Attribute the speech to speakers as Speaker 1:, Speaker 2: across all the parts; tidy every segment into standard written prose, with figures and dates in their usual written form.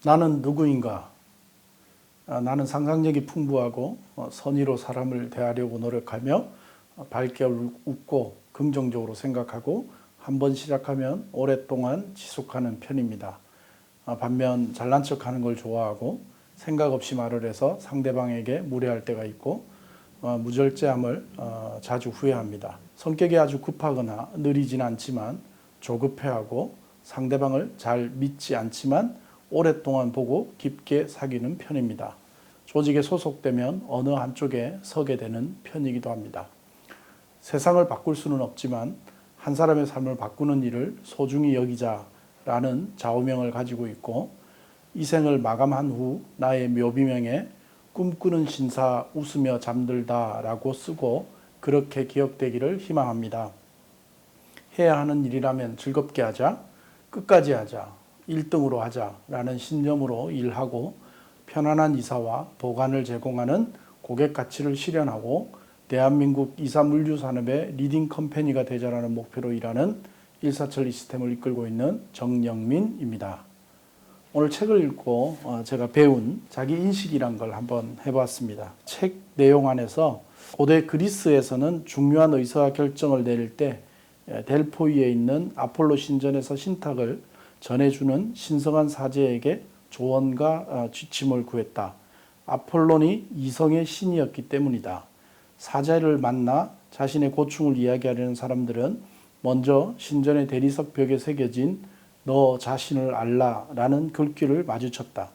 Speaker 1: 나는 누구인가? 나는 상상력이 풍부하고 선의로 사람을 대하려고 노력하며 밝게 웃고 긍정적으로 생각하고 한번 시작하면 오랫동안 지속하는 편입니다. 반면 잘난 척하는 걸 좋아하고 생각 없이 말을 해서 상대방에게 무례할 때가 있고 무절제함을 자주 후회합니다. 성격이 아주 급하거나 느리진 않지만 조급해하고 상대방을 잘 믿지 않지만 오랫동안 보고 깊게 사귀는 편입니다. 조직에 소속되면 어느 한쪽에 서게 되는 편이기도 합니다. 세상을 바꿀 수는 없지만 한 사람의 삶을 바꾸는 일을 소중히 여기자라는 좌우명을 가지고 있고 이 생을 마감한 후 나의 묘비명에 꿈꾸는 신사 웃으며 잠들다라고 쓰고 그렇게 기억되기를 희망합니다. 해야 하는 일이라면 즐겁게 하자, 끝까지 하자, 1등으로 하자라는 신념으로 일하고 편안한 이사와 보관을 제공하는 고객 가치를 실현하고 대한민국 이사 물류 산업의 리딩 컴퍼니가 되자라는 목표로 일하는 일사천리 시스템을 이끌고 있는 정영민입니다. 오늘 책을 읽고 제가 배운 자기 인식이란 걸 한번 해봤습니다. 책 내용 안에서 고대 그리스에서는 중요한 의사 결정을 내릴 때 델포이에 있는 아폴로 신전에서 신탁을 전해주는 신성한 사제에게 조언과 지침을 구했다. 아폴론이 이성의 신이었기 때문이다. 사제를 만나 자신의 고충을 이야기하려는 사람들은 먼저 신전의 대리석 벽에 새겨진 너 자신을 알라라는 글귀를 마주쳤다.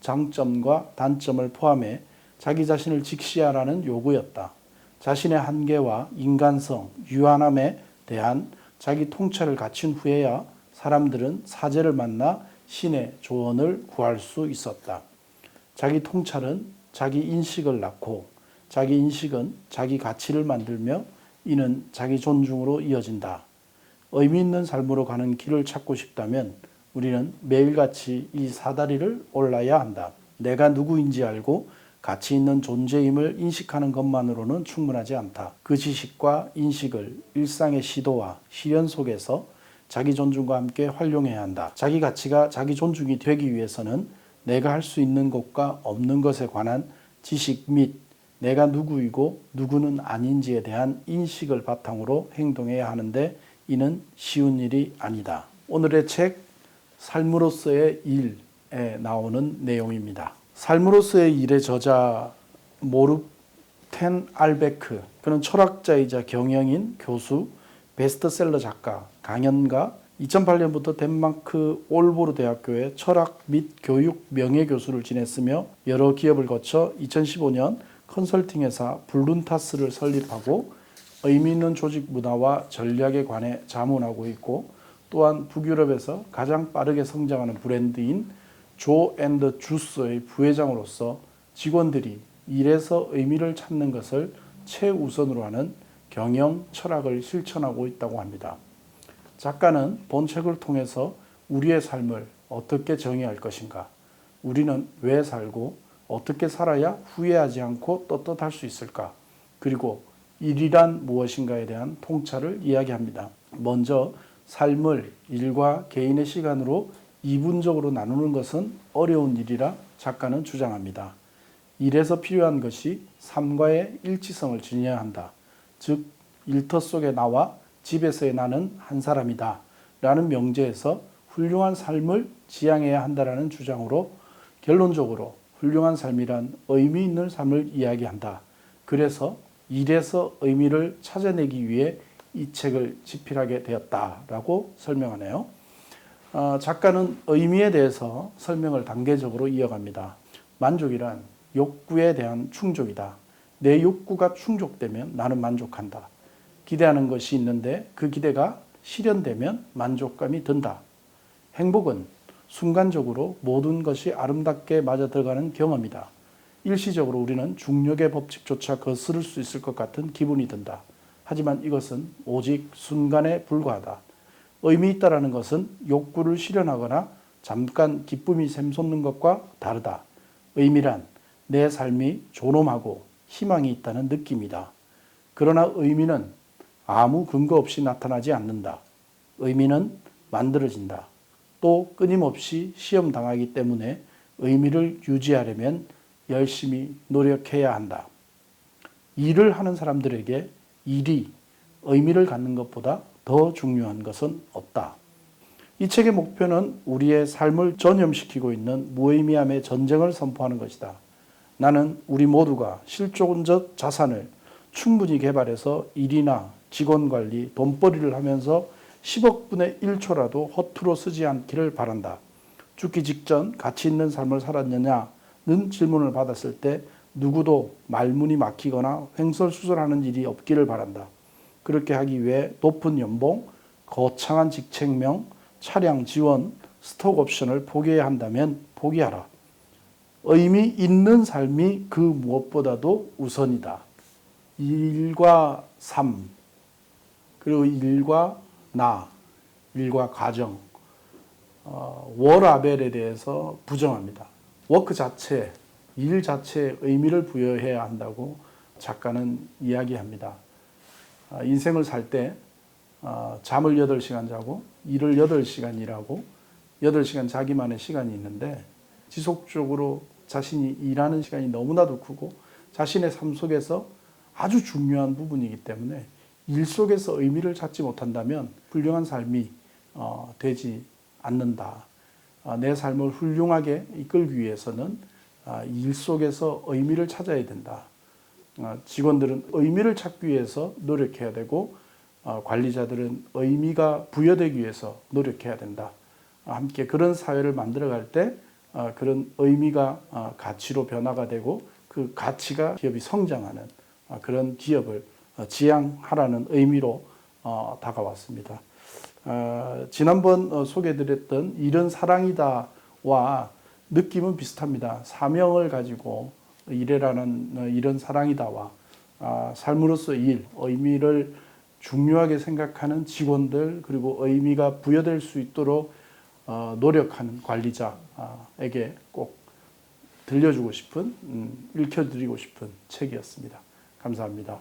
Speaker 1: 장점과 단점을 포함해 자기 자신을 직시하라는 요구였다. 자신의 한계와 인간성, 유한함에 대한 자기 통찰을 갖춘 후에야 사람들은 사제를 만나 신의 조언을 구할 수 있었다. 자기 통찰은 자기 인식을 낳고 자기 인식은 자기 가치를 만들며 이는 자기 존중으로 이어진다. 의미 있는 삶으로 가는 길을 찾고 싶다면 우리는 매일같이 이 사다리를 올라야 한다. 내가 누구인지 알고 가치 있는 존재임을 인식하는 것만으로는 충분하지 않다. 그 지식과 인식을 일상의 시도와 실현 속에서 자기 존중과 함께 활용해야 한다. 자기 가치가 자기 존중이 되기 위해서는 내가 할 수 있는 것과 없는 것에 관한 지식 및 내가 누구이고 누구는 아닌지에 대한 인식을 바탕으로 행동해야 하는데 이는 쉬운 일이 아니다. 오늘의 책 삶으로서의 일에 나오는 내용입니다. 삶으로서의 일의 저자 모르텐 알베크, 그는 철학자이자 경영인, 교수, 베스트셀러 작가, 강연가, 2008년부터 덴마크 올보르 대학교의 철학 및 교육 명예교수를 지냈으며 여러 기업을 거쳐 2015년 컨설팅 회사 블룬타스를 설립하고 의미 있는 조직 문화와 전략에 관해 자문하고 있고 또한 북유럽에서 가장 빠르게 성장하는 브랜드인 조 앤드 주스의 부회장으로서 직원들이 일에서 의미를 찾는 것을 최우선으로 하는 경영 철학을 실천하고 있다고 합니다. 작가는 본 책을 통해서 우리의 삶을 어떻게 정의할 것인가, 우리는 왜 살고 어떻게 살아야 후회하지 않고 떳떳할 수 있을까, 그리고 일이란 무엇인가에 대한 통찰을 이야기합니다. 먼저 삶을 일과 개인의 시간으로 이분적으로 나누는 것은 어려운 일이라 작가는 주장합니다. 일에서 필요한 것이 삶과의 일치성을 지녀야 한다. 즉 일터 속의 나와 집에서의 나는 한 사람이다 라는 명제에서 훌륭한 삶을 지향해야 한다라는 주장으로 결론적으로 훌륭한 삶이란 의미 있는 삶을 이야기한다. 그래서 일에서 의미를 찾아내기 위해 이 책을 집필하게 되었다라고 설명하네요. 작가는 의미에 대해서 설명을 단계적으로 이어갑니다. 만족이란 욕구에 대한 충족이다. 내 욕구가 충족되면 나는 만족한다. 기대하는 것이 있는데 그 기대가 실현되면 만족감이 든다. 행복은 순간적으로 모든 것이 아름답게 맞아 들어가는 경험이다. 일시적으로 우리는 중력의 법칙조차 거스를 수 있을 것 같은 기분이 든다. 하지만 이것은 오직 순간에 불과하다. 의미 있다라는 것은 욕구를 실현하거나 잠깐 기쁨이 샘솟는 것과 다르다. 의미란 내 삶이 존엄하고 희망이 있다는 느낌이다. 그러나 의미는 아무 근거 없이 나타나지 않는다. 의미는 만들어진다. 또 끊임없이 시험당하기 때문에 의미를 유지하려면 열심히 노력해야 한다. 일을 하는 사람들에게 일이 의미를 갖는 것보다 더 중요한 것은 없다. 이 책의 목표는 우리의 삶을 전염시키고 있는 무의미함의 전쟁을 선포하는 것이다. 나는 우리 모두가 실존적 자산을 충분히 개발해서 일이나 직원 관리, 돈벌이를 하면서 10억 분의 1초라도 허투루 쓰지 않기를 바란다. 죽기 직전 가치 있는 삶을 살았느냐는 질문을 받았을 때 누구도 말문이 막히거나 횡설수설하는 일이 없기를 바란다. 그렇게 하기 위해 높은 연봉, 거창한 직책명, 차량 지원, 스톡 옵션을 포기해야 한다면 포기하라. 의미 있는 삶이 그 무엇보다도 우선이다. 일과 삶, 그리고 일과 나, 일과 가정, 워라벨에 대해서 부정합니다. 워크 자체, 일 자체에 의미를 부여해야 한다고 작가는 이야기합니다. 인생을 살 때 잠을 8시간 자고 일을 8시간 일하고 8시간 자기만의 시간이 있는데 지속적으로 자신이 일하는 시간이 너무나도 크고 자신의 삶 속에서 아주 중요한 부분이기 때문에 일 속에서 의미를 찾지 못한다면 훌륭한 삶이 되지 않는다. 내 삶을 훌륭하게 이끌기 위해서는 일 속에서 의미를 찾아야 된다. 직원들은 의미를 찾기 위해서 노력해야 되고 관리자들은 의미가 부여되기 위해서 노력해야 된다. 함께 그런 사회를 만들어갈 때 그런 의미가 가치로 변화가 되고 그 가치가 기업이 성장하는 그런 기업을 지향하라는 의미로 다가왔습니다. 지난번 소개해드렸던 일은 사랑이다와 느낌은 비슷합니다. 사명을 가지고 일해라는 일은 사랑이다와 삶으로서 일, 의미를 중요하게 생각하는 직원들 그리고 의미가 부여될 수 있도록 노력하는 관리자에게 꼭 들려주고 싶은, 읽혀드리고 싶은 책이었습니다. 감사합니다.